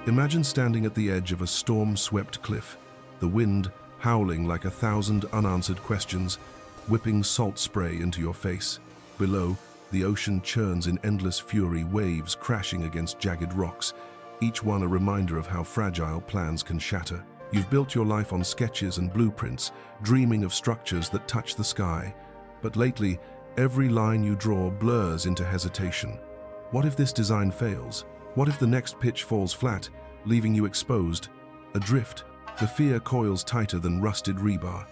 Imagine standing at the edge of a storm-swept cliff, the wind howling like 1,000 unanswered questions, whipping salt spray into your face. Below, the ocean churns in endless fury, waves crashing against jagged rocks, each one a reminder of how fragile plans can shatter. You've built your life on sketches and blueprints, dreaming of structures that touch the sky. But lately, every line you draw blurs into hesitation. What if this design fails? What if the next pitch falls flat, leaving you exposed, adrift? The fear coils tighter than rusted rebar,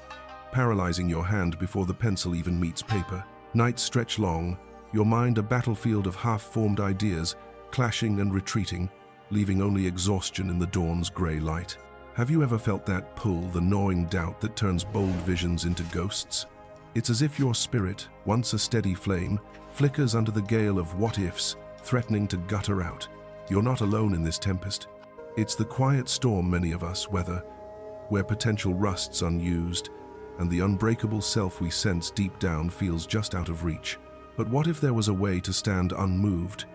paralyzing your hand before the pencil even meets paper. Nights stretch long, your mind a battlefield of half-formed ideas, clashing and retreating, leaving only exhaustion in the dawn's gray light. Have you ever felt that pull, the gnawing doubt that turns bold visions into ghosts? It's as if your spirit, once a steady flame, flickers under the gale of what-ifs, threatening to gutter out. You're not alone in this tempest. It's the quiet storm many of us weather, where potential rusts unused, and the unbreakable self we sense deep down feels just out of reach. But what if there was a way to stand unmoved,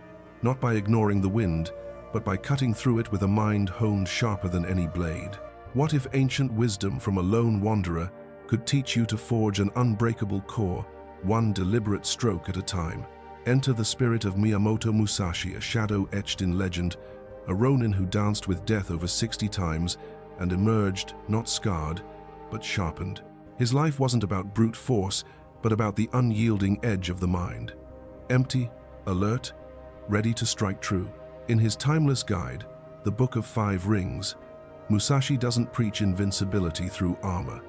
not by ignoring the wind, but by cutting through it with a mind honed sharper than any blade? What if ancient wisdom from a lone wanderer could teach you to forge an unbreakable core, one deliberate stroke at a time? Enter the spirit of Miyamoto Musashi, a shadow etched in legend, a ronin who danced with death over 60 times and emerged, not scarred, but sharpened. His life wasn't about brute force, but about the unyielding edge of the mind. Empty, alert, ready to strike true. In his timeless guide, The Book of Five Rings, Musashi doesn't preach invincibility through armor.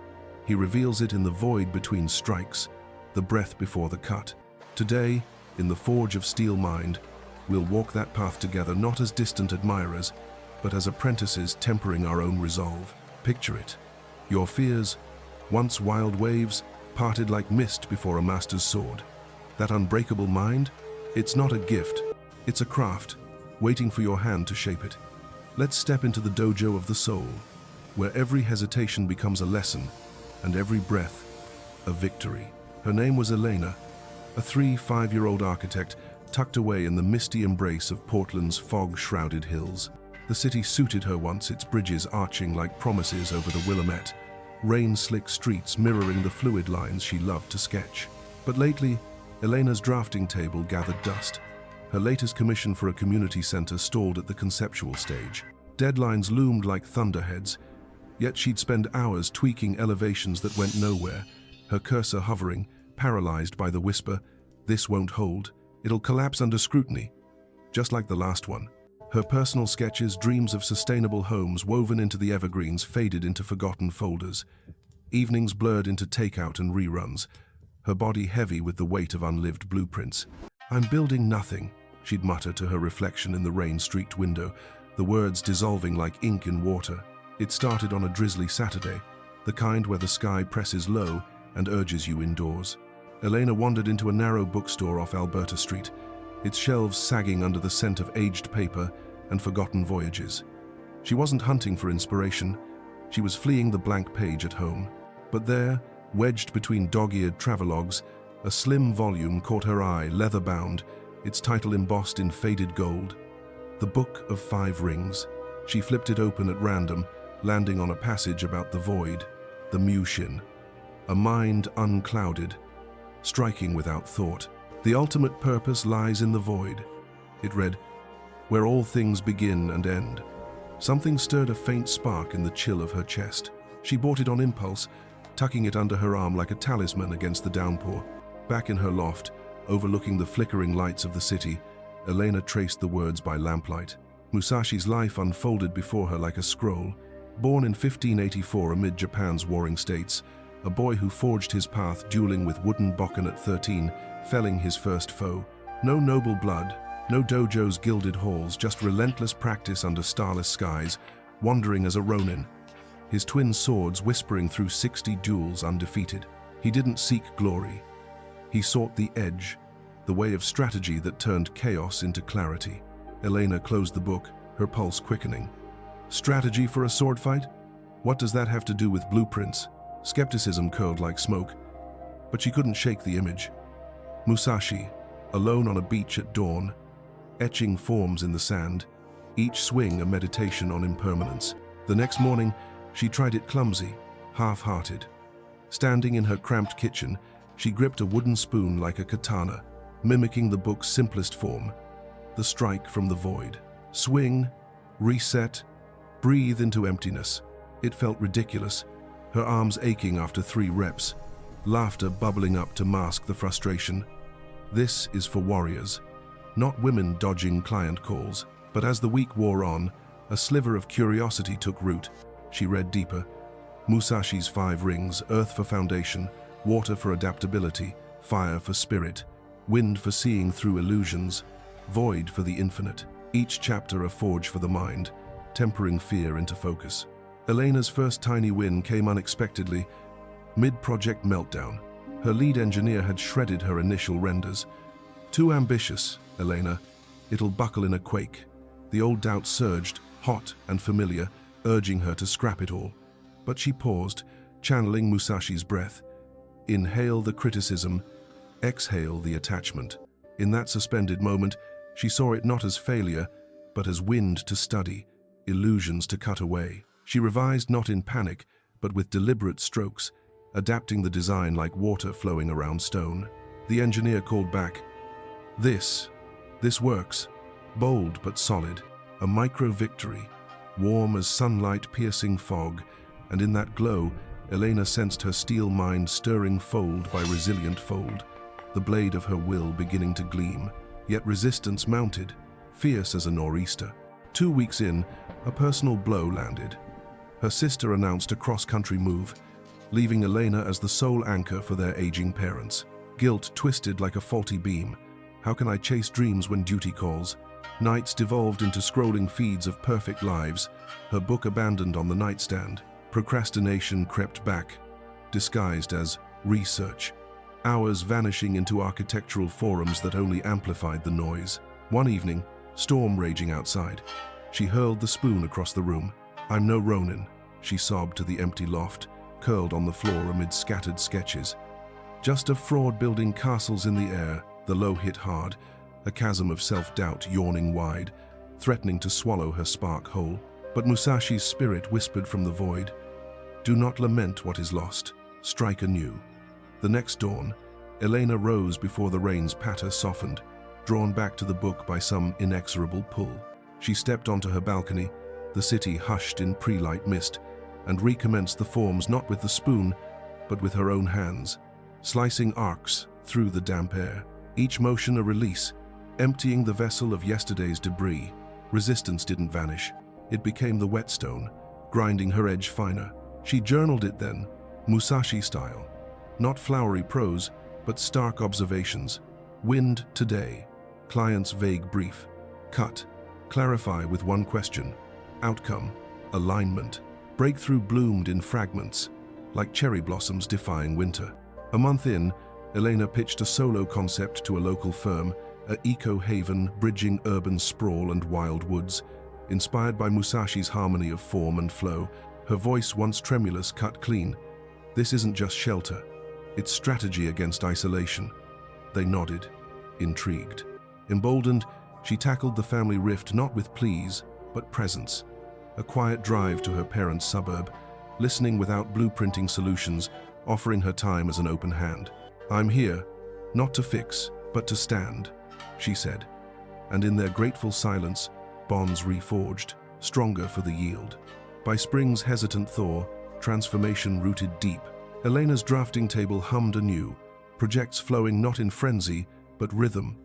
He reveals it in the void between strikes, the breath before the cut. Today, in the Forge of Steel Mind, we'll walk that path together, not as distant admirers, but as apprentices tempering our own resolve. Picture it. Your fears, once wild waves, parted like mist before a master's sword. That unbreakable mind? It's not a gift, it's a craft, waiting for your hand to shape it. Let's step into the dojo of the soul, where every hesitation becomes a lesson, and every breath, a victory. Her name was Elena, a 5-year-old architect tucked away in the misty embrace of Portland's fog-shrouded hills. The city suited her once, its bridges arching like promises over the Willamette, rain-slick streets mirroring the fluid lines she loved to sketch. But lately, Elena's drafting table gathered dust. Her latest commission for a community center stalled at the conceptual stage. Deadlines loomed like thunderheads, yet she'd spend hours tweaking elevations that went nowhere, her cursor hovering, paralyzed by the whisper, "This won't hold, it'll collapse under scrutiny," just like the last one. Her personal sketches, dreams of sustainable homes woven into the evergreens, faded into forgotten folders. Evenings blurred into takeout and reruns, her body heavy with the weight of unlived blueprints. "I'm building nothing," she'd mutter to her reflection in the rain-streaked window, the words dissolving like ink in water. It started on a drizzly Saturday, the kind where the sky presses low and urges you indoors. Elena wandered into a narrow bookstore off Alberta Street, its shelves sagging under the scent of aged paper and forgotten voyages. She wasn't hunting for inspiration, she was fleeing the blank page at home. But there, wedged between dog-eared travelogues, a slim volume caught her eye, leather-bound, its title embossed in faded gold. The Book of Five Rings. She flipped it open at random, landing on a passage about the void, the mu-shin. A mind unclouded, striking without thought. The ultimate purpose lies in the void. It read, "Where all things begin and end." Something stirred a faint spark in the chill of her chest. She bought it on impulse, tucking it under her arm like a talisman against the downpour. Back in her loft, overlooking the flickering lights of the city, Elena traced the words by lamplight. Musashi's life unfolded before her like a scroll. Born in 1584 amid Japan's warring states, a boy who forged his path dueling with wooden bokken at 13, felling his first foe. No noble blood, no dojo's gilded halls, just relentless practice under starless skies, wandering as a ronin. His twin swords whispering through 60 duels undefeated. He didn't seek glory. He sought the edge, the way of strategy that turned chaos into clarity. Elena closed the book, her pulse quickening. Strategy for a sword fight? What does that have to do with blueprints? Skepticism curled like smoke, but she couldn't shake the image. Musashi, alone on a beach at dawn, etching forms in the sand, each swing a meditation on impermanence. The next morning, she tried it clumsy, half-hearted. Standing in her cramped kitchen, she gripped a wooden spoon like a katana, mimicking the book's simplest form, the strike from the void. Swing, reset, breathe into emptiness. It felt ridiculous, her arms aching after 3 reps, laughter bubbling up to mask the frustration. This is for warriors, not women dodging client calls. But as the week wore on, a sliver of curiosity took root. She read deeper. Musashi's 5 rings: earth for foundation, water for adaptability, fire for spirit, wind for seeing through illusions, void for the infinite. Each chapter a forge for the mind, tempering fear into focus. Elena's first tiny win came unexpectedly, mid-project meltdown. Her lead engineer had shredded her initial renders. Too ambitious, Elena. It'll buckle in a quake. The old doubt surged, hot and familiar, urging her to scrap it all. But she paused, channeling Musashi's breath. Inhale the criticism, exhale the attachment. In that suspended moment, she saw it not as failure, but as wind to study, illusions to cut away. She revised not in panic, but with deliberate strokes, adapting the design like water flowing around stone. The engineer called back, This works. Bold but solid, a micro-victory, warm as sunlight piercing fog, and in that glow, Elena sensed her steel mind stirring fold by resilient fold, the blade of her will beginning to gleam, yet resistance mounted, fierce as a nor'easter. 2 weeks in, a personal blow landed. Her sister announced a cross-country move, leaving Elena as the sole anchor for their aging parents. Guilt twisted like a faulty beam. How can I chase dreams when duty calls? Nights devolved into scrolling feeds of perfect lives, her book abandoned on the nightstand. Procrastination crept back, disguised as research. Hours vanishing into architectural forums that only amplified the noise. One evening, storm raging outside. She hurled the spoon across the room. I'm no Ronin, she sobbed to the empty loft, curled on the floor amid scattered sketches. Just a fraud building castles in the air, the low hit hard, a chasm of self-doubt yawning wide, threatening to swallow her spark whole. But Musashi's spirit whispered from the void, Do not lament what is lost, strike anew. The next dawn, Elena rose before the rain's patter softened, drawn back to the book by some inexorable pull. She stepped onto her balcony, the city hushed in pre-light mist, and recommenced the forms not with the spoon, but with her own hands, slicing arcs through the damp air. Each motion a release, emptying the vessel of yesterday's debris. Resistance didn't vanish. It became the whetstone, grinding her edge finer. She journaled it then, Musashi style. Not flowery prose, but stark observations. Wind today, client's vague brief. Cut, clarify with one question. Outcome, alignment. Breakthrough bloomed in fragments, like cherry blossoms defying winter. A month in, Elena pitched a solo concept to a local firm, an eco-haven bridging urban sprawl and wild woods. Inspired by Musashi's harmony of form and flow, her voice, once tremulous, cut clean. This isn't just shelter, it's strategy against isolation. They nodded, intrigued. Emboldened, she tackled the family rift not with pleas, but presence. A quiet drive to her parents' suburb, listening without blueprinting solutions, offering her time as an open hand. I'm here, not to fix, but to stand, she said. And in their grateful silence, bonds reforged, stronger for the yield. By spring's hesitant thaw, transformation rooted deep. Elena's drafting table hummed anew, projects flowing not in frenzy, but rhythm.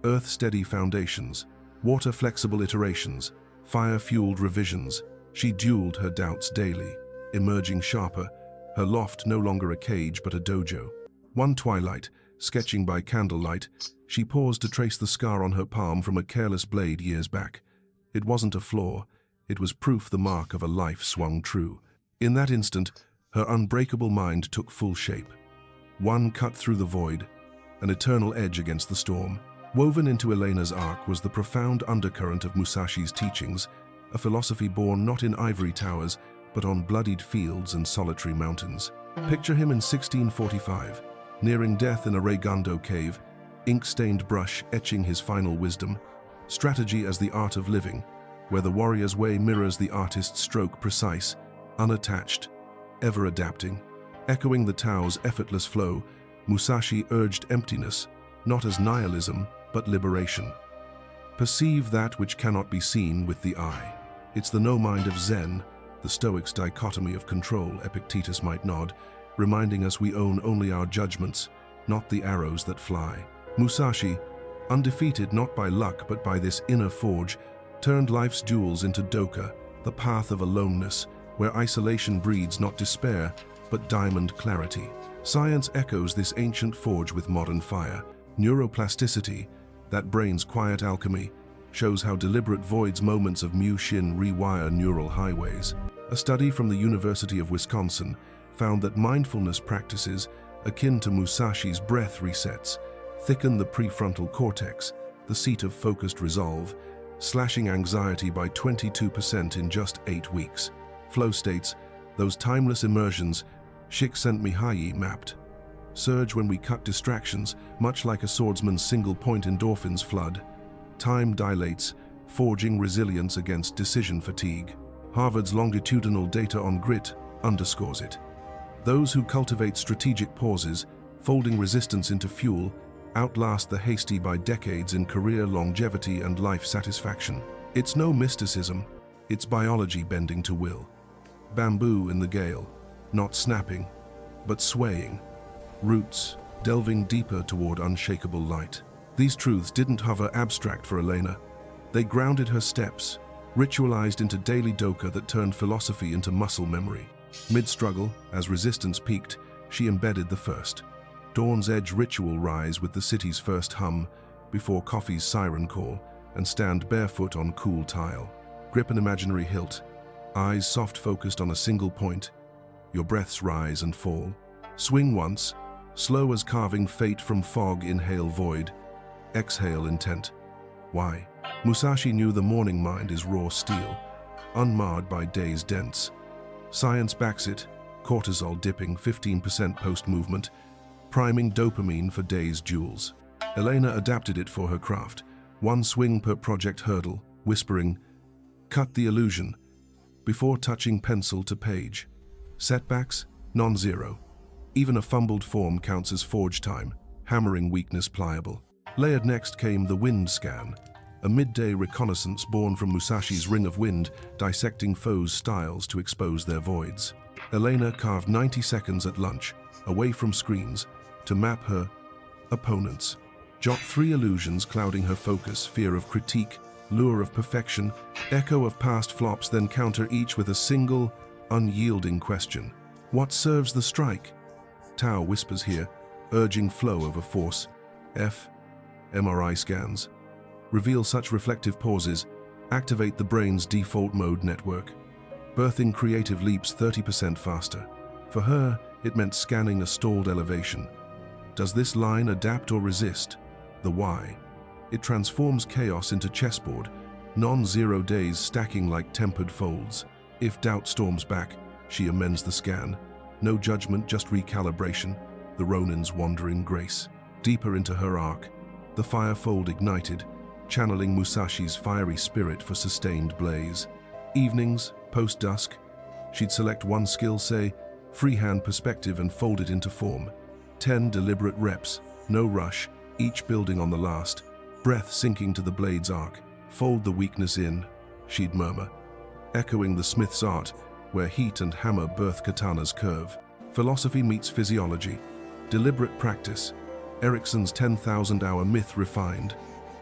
Earth-steady foundations, water-flexible iterations, fire-fueled revisions. She dueled her doubts daily, emerging sharper, her loft no longer a cage but a dojo. One twilight, sketching by candlelight, she paused to trace the scar on her palm from a careless blade years back. It wasn't a flaw, it was proof the mark of a life swung true. In that instant, her unbreakable mind took full shape. One cut through the void, an eternal edge against the storm. Woven into Elena's arc was the profound undercurrent of Musashi's teachings, a philosophy born not in ivory towers, but on bloodied fields and solitary mountains. Picture him in 1645, nearing death in a Reigundo cave, ink-stained brush etching his final wisdom, strategy as the art of living, where the warrior's way mirrors the artist's stroke, precise, unattached, ever adapting. Echoing the Tao's effortless flow, Musashi urged emptiness, not as nihilism, but liberation. Perceive that which cannot be seen with the eye. It's the no-mind of Zen, the Stoics' dichotomy of control, Epictetus might nod, reminding us we own only our judgments, not the arrows that fly. Musashi, undefeated not by luck but by this inner forge, turned life's duels into doka, the path of aloneness, where isolation breeds not despair, but diamond clarity. Science echoes this ancient forge with modern fire. Neuroplasticity, that brain's quiet alchemy, shows how deliberate voids moments of mu-shin rewire neural highways. A study from the University of Wisconsin found that mindfulness practices, akin to Musashi's breath resets, thicken the prefrontal cortex, the seat of focused resolve, slashing anxiety by 22% in just 8 weeks. Flow states, those timeless immersions Csikszentmihalyi mapped, surge when we cut distractions, much like a swordsman's single-point endorphins flood. Time dilates, forging resilience against decision fatigue. Harvard's longitudinal data on grit underscores it. Those who cultivate strategic pauses, folding resistance into fuel, outlast the hasty by decades in career longevity and life satisfaction. It's no mysticism, it's biology bending to will. Bamboo in the gale, not snapping, but swaying. Roots delving deeper toward unshakable light. These truths didn't hover abstract for Elena. They grounded her steps, ritualized into daily doka that turned philosophy into muscle memory. Mid-struggle, as resistance peaked, she embedded the first. Dawn's edge ritual rise with the city's first hum, before coffee's siren call, and stand barefoot on cool tile. Grip an imaginary hilt, eyes soft-focused on a single point. Your breaths rise and fall. Swing once, slow as carving fate from fog, inhale void, exhale intent. Why? Musashi knew the morning mind is raw steel, unmarred by day's dents. Science backs it, cortisol dipping 15% post-movement, priming dopamine for day's duels. Elena adapted it for her craft, one swing per project hurdle, whispering, "Cut the illusion," before touching pencil to page. Setbacks? Non-zero. Even a fumbled form counts as forge time, hammering weakness pliable. Layered next came the wind scan, a midday reconnaissance born from Musashi's ring of wind, dissecting foes' styles to expose their voids. Elena carved 90 seconds at lunch, away from screens, to map her opponents. Jot 3 illusions clouding her focus: fear of critique, lure of perfection, echo of past flops, then counter each with a single, unyielding question. What serves the strike? Tao whispers here, urging flow over force. MRI scans reveal such reflective pauses, activate the brain's default mode network, birthing creative leaps 30% faster. For her, it meant scanning a stalled elevation. Does this line adapt or resist? The why. It transforms chaos into chessboard, non-zero days stacking like tempered folds. If doubt storms back, she amends the scan. No judgment, just recalibration, the Ronin's wandering grace. Deeper into her arc, the firefold ignited, channeling Musashi's fiery spirit for sustained blaze. Evenings, post-dusk, she'd select one skill, say, freehand perspective, and fold it into form. 10 deliberate reps, no rush, each building on the last. Breath sinking to the blade's arc. Fold the weakness in, she'd murmur, echoing the smith's art, where heat and hammer birth katana's curve. Philosophy meets physiology. Deliberate practice. Erickson's 10,000-hour myth refined.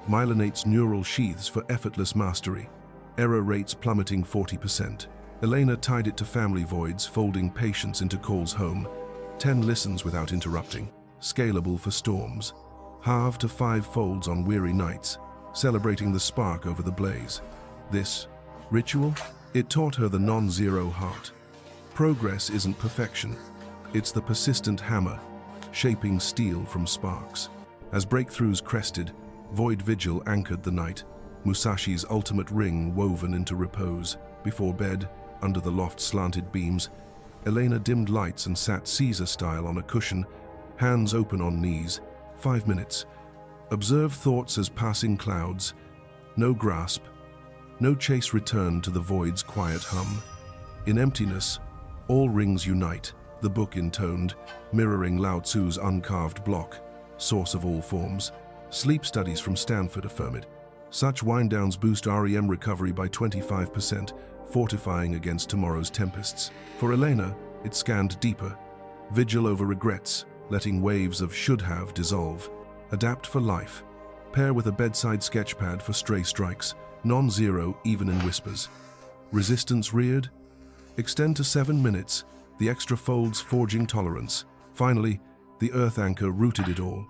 Myelinates neural sheaths for effortless mastery. Error rates plummeting 40%. Elena tied it to family voids, folding patience into calls home. 10 listens without interrupting. Scalable for storms. Halve to 5 folds on weary nights, celebrating the spark over the blaze. This ritual? It taught her the non-zero heart. Progress isn't perfection. It's the persistent hammer, shaping steel from sparks. As breakthroughs crested, void vigil anchored the night, Musashi's ultimate ring woven into repose. Before bed, under the loft's slanted beams, Elena dimmed lights and sat Caesar-style on a cushion, hands open on knees. 5 minutes. Observe thoughts as passing clouds. No grasp, No chase returned to the void's quiet hum. In emptiness, all rings unite, the book intoned, mirroring Lao Tzu's uncarved block, source of all forms. Sleep studies from Stanford affirm it. Such wind-downs boost REM recovery by 25%, fortifying against tomorrow's tempests. For Elena, it scanned deeper. Vigil over regrets, letting waves of should-have dissolve. Adapt for life. Pair with a bedside sketchpad for stray strikes, non-zero even in whispers. Resistance reared? Extend to 7 minutes, the extra folds forging tolerance. Finally, the earth anchor rooted it all.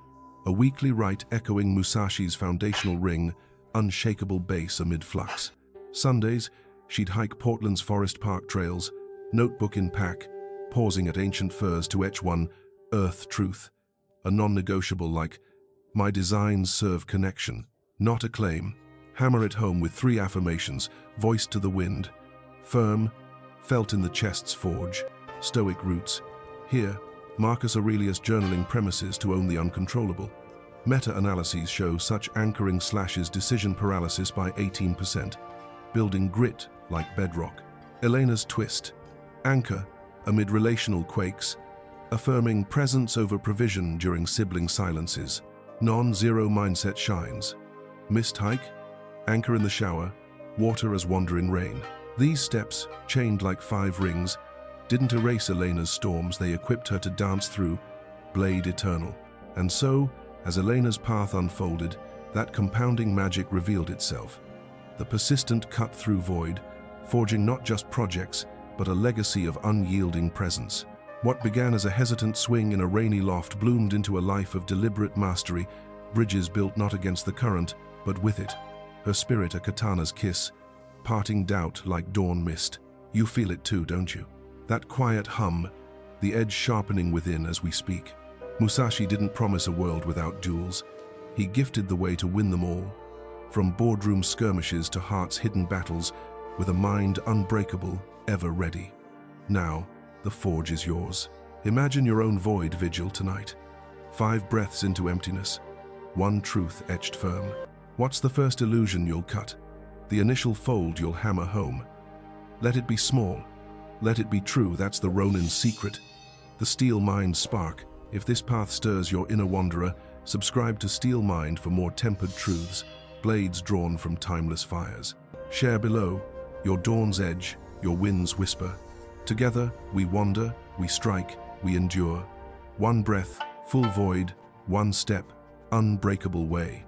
A weekly rite echoing Musashi's foundational ring, unshakable base amid flux. Sundays, she'd hike Portland's Forest Park trails, notebook in pack, pausing at ancient firs to etch one earth truth, a non-negotiable like, my designs serve connection, not acclaim. Hammer it home with 3 affirmations, voiced to the wind. Firm, felt in the chest's forge. Stoic roots. Here, Marcus Aurelius journaling premises to own the uncontrollable. Meta-analyses show such anchoring slashes decision paralysis by 18%, building grit like bedrock. Elena's twist. Anchor amid relational quakes, affirming presence over provision during sibling silences. Non-zero mindset shines. Missed hike, anchor in the shower, water as wandering rain. These steps, chained like 5 rings, didn't erase Elena's storms, they equipped her to dance through, blade eternal. And so, as Elena's path unfolded, that compounding magic revealed itself. The persistent cut-through void, forging not just projects, but a legacy of unyielding presence. What began as a hesitant swing in a rainy loft bloomed into a life of deliberate mastery, bridges built not against the current, but with it. Her spirit a katana's kiss, parting doubt like dawn mist. You feel it too, don't you? That quiet hum, the edge sharpening within as we speak. Musashi didn't promise a world without duels. He gifted the way to win them all. From boardroom skirmishes to heart's hidden battles, with a mind unbreakable, ever ready. Now, the forge is yours. Imagine your own void vigil tonight. 5 breaths into emptiness. 1 truth etched firm. What's the first illusion you'll cut? The initial fold you'll hammer home. Let it be small. Let it be true, that's the Ronin's secret. The Steel Mind spark. If this path stirs your inner wanderer, subscribe to Steel Mind for more tempered truths, blades drawn from timeless fires. Share below your dawn's edge, your wind's whisper. Together, we wander, we strike, we endure. 1 breath, full void, 1 step, unbreakable way.